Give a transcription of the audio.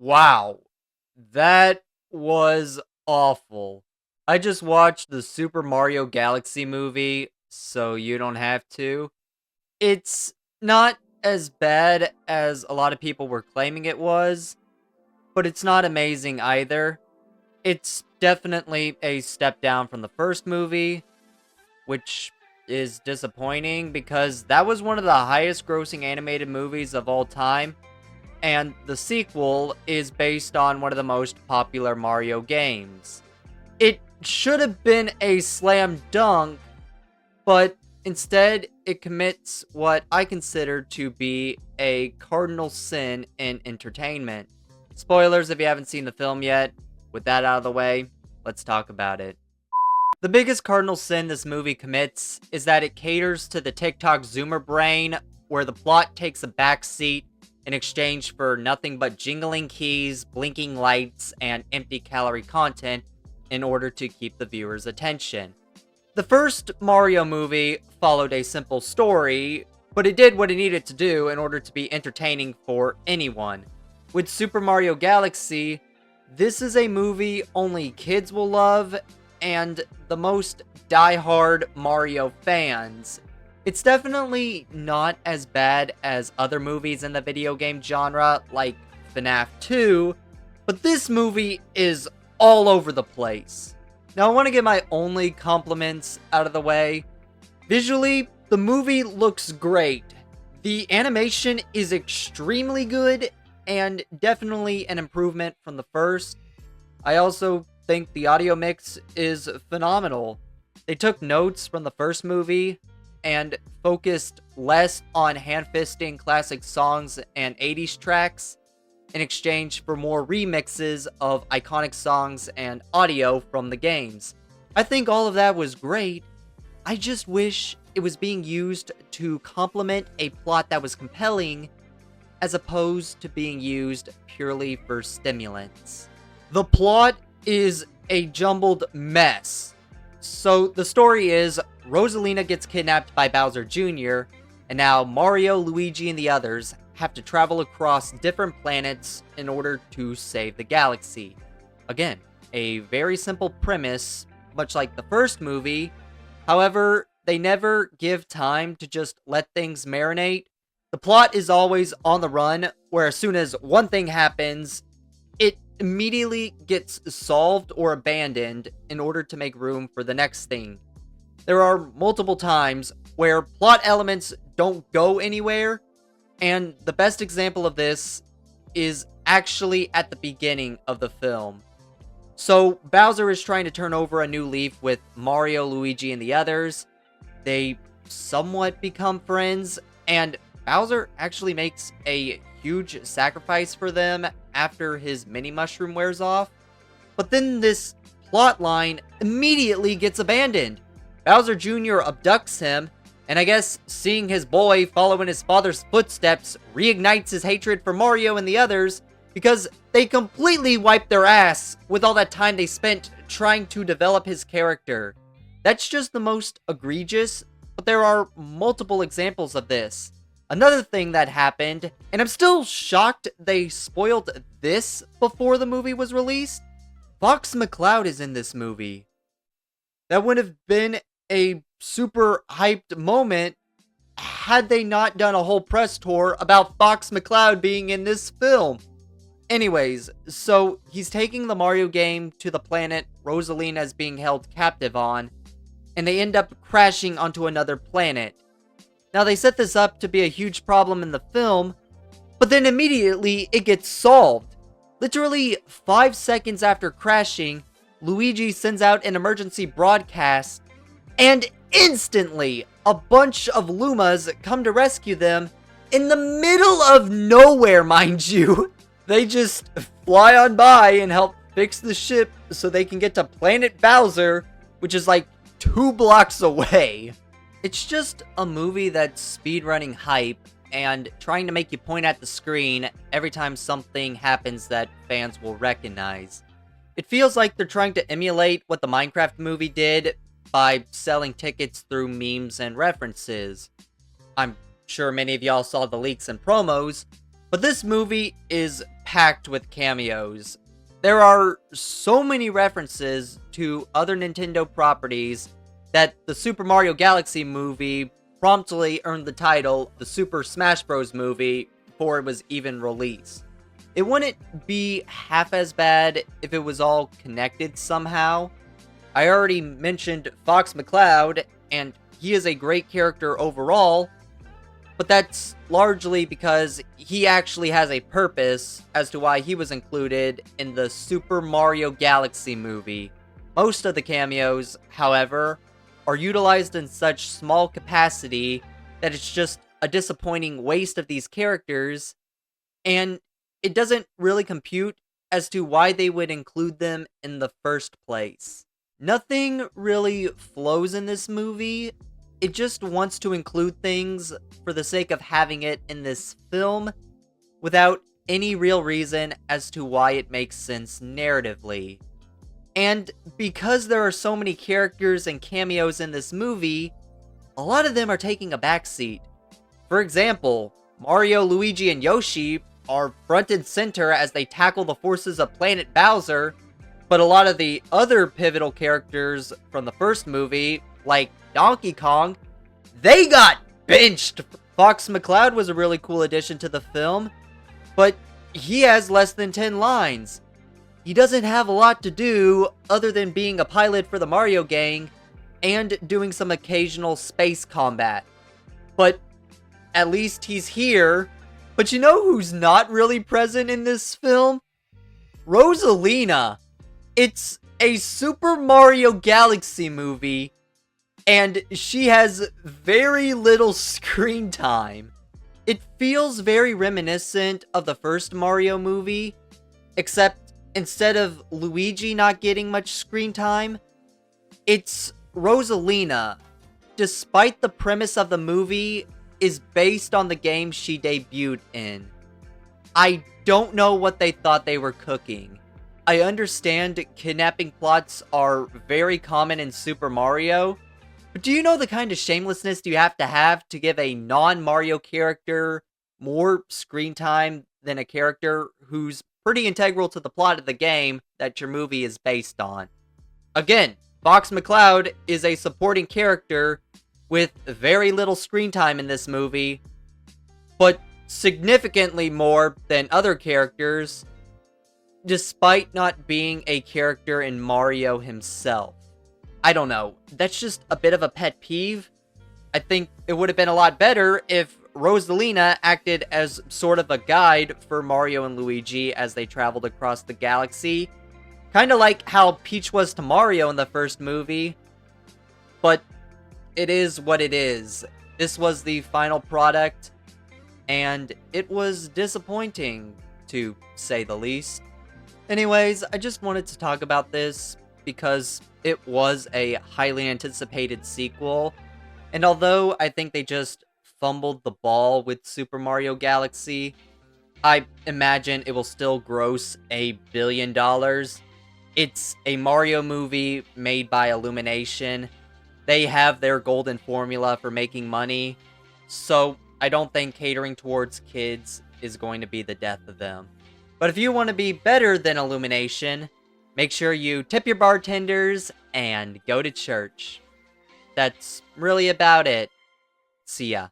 Wow, that was awful. I just watched the Super Mario Galaxy movie, so you don't have to. It's not as bad as a lot of people were claiming it was, but it's not amazing either. It's definitely a step down from the first movie, which is disappointing because that was one of the highest grossing animated movies of all time. And the sequel is based on one of the most popular Mario games. It should have been a slam dunk, but instead it commits what I consider to be a cardinal sin in entertainment. Spoilers if you haven't seen the film yet. With that out of the way, let's talk about it. The biggest cardinal sin this movie commits is that it caters to the TikTok Zoomer brain, where the plot takes a backseat in exchange for nothing but jingling keys, blinking lights, and empty calorie content in order to keep the viewer's attention. The first Mario movie followed a simple story, but it did what it needed to do in order to be entertaining for anyone. With Super Mario Galaxy, this is a movie only kids will love, and the most die-hard Mario fans. It's definitely not as bad as other movies in the video game genre, like FNAF 2, but this movie is all over the place. Now I want to get my only compliments out of the way. Visually, the movie looks great. The animation is extremely good, and definitely an improvement from the first. I also think the audio mix is phenomenal. They took notes from the first movie and focused less on hand-fisting classic songs and 80s tracks in exchange for more remixes of iconic songs and audio from the games. I think all of that was great. I just wish it was being used to complement a plot that was compelling as opposed to being used purely for stimulants. The plot is a jumbled mess. So the story is Rosalina gets kidnapped by Bowser Jr., and now Mario, Luigi, and the others have to travel across different planets in order to save the galaxy. Again, a very simple premise, much like the first movie. However, they never give time to just let things marinate. The plot is always on the run, where as soon as one thing happens, it immediately gets solved or abandoned in order to make room for the next thing. There are multiple times where plot elements don't go anywhere, and the best example of this is actually at the beginning of the film. So Bowser is trying to turn over a new leaf with Mario, Luigi, and the others. They somewhat become friends, and Bowser actually makes a huge sacrifice for them after his mini mushroom wears off. But then this plot line immediately gets abandoned. Bowser Jr. abducts him, and I guess seeing his boy follow in his father's footsteps reignites his hatred for Mario and the others, because they completely wiped their ass with all that time they spent trying to develop his character. That's just the most egregious, but there are multiple examples of this. Another thing that happened, and I'm still shocked they spoiled this before the movie was released, Fox McCloud is in this movie. That would have been a super hyped moment had they not done a whole press tour about Fox McCloud being in this film. Anyways, so he's taking the Mario game to the planet Rosalina is being held captive on, and they end up crashing onto another planet. Now they set this up to be a huge problem in the film, but then immediately it gets solved. Literally 5 seconds after crashing, Luigi sends out an emergency broadcast, and instantly a bunch of Lumas come to rescue them in the middle of nowhere, mind you. They just fly on by and help fix the ship so they can get to Planet Bowser, which is like 2 blocks away. It's just a movie that's speedrunning hype and trying to make you point at the screen every time something happens that fans will recognize. It feels like they're trying to emulate what the Minecraft movie did by selling tickets through memes and references. I'm sure many of y'all saw the leaks and promos, But this movie is packed with cameos. There are so many references to other Nintendo properties that the Super Mario Galaxy movie promptly earned the title the Super Smash Bros. Movie before it was even released. It wouldn't be half as bad if it was all connected somehow. I already mentioned Fox McCloud, and he is a great character overall, but that's largely because he actually has a purpose as to why he was included in the Super Mario Galaxy movie. Most of the cameos, however, are utilized in such small capacity that it's just a disappointing waste of these characters, and it doesn't really compute as to why they would include them in the first place. Nothing really flows in this movie. It just wants to include things for the sake of having it in this film without any real reason as to why it makes sense narratively. And because there are so many characters and cameos in this movie, a lot of them are taking a backseat. For example, Mario, Luigi, and Yoshi are front and center as they tackle the forces of Planet Bowser, but a lot of the other pivotal characters from the first movie, like Donkey Kong, they got benched. Fox McCloud was a really cool addition to the film, but he has less than 10 lines. He doesn't have a lot to do other than being a pilot for the Mario gang and doing some occasional space combat. But at least he's here. But you know who's not really present in this film? Rosalina. It's a Super Mario Galaxy movie, and she has very little screen time. It feels very reminiscent of the first Mario movie, except instead of Luigi not getting much screen time, it's Rosalina. Despite the premise of the movie is based on the game she debuted in. I don't know what they thought they were cooking. I understand kidnapping plots are very common in Super Mario, but do you know the kind of shamelessness you have to give a non-Mario character more screen time than a character who's pretty integral to the plot of the game that your movie is based on? Again, Fox McCloud is a supporting character with very little screen time in this movie, but significantly more than other characters, despite not being a character in Mario himself. I don't know, that's just a bit of a pet peeve. I think it would have been a lot better if Rosalina acted as sort of a guide for Mario and Luigi as they traveled across the galaxy. Kinda like how Peach was to Mario in the first movie. But it is what it is. This was the final product, and it was disappointing, to say the least. Anyways, I just wanted to talk about this because it was a highly anticipated sequel, and although I think they just fumbled the ball with Super Mario Galaxy, I imagine it will still gross $1 billion. It's a Mario movie made by Illumination. They have their golden formula for making money, so I don't think catering towards kids is going to be the death of them. But if you want to be better than Illumination, make sure you tip your bartenders and go to church. That's really about it. See ya.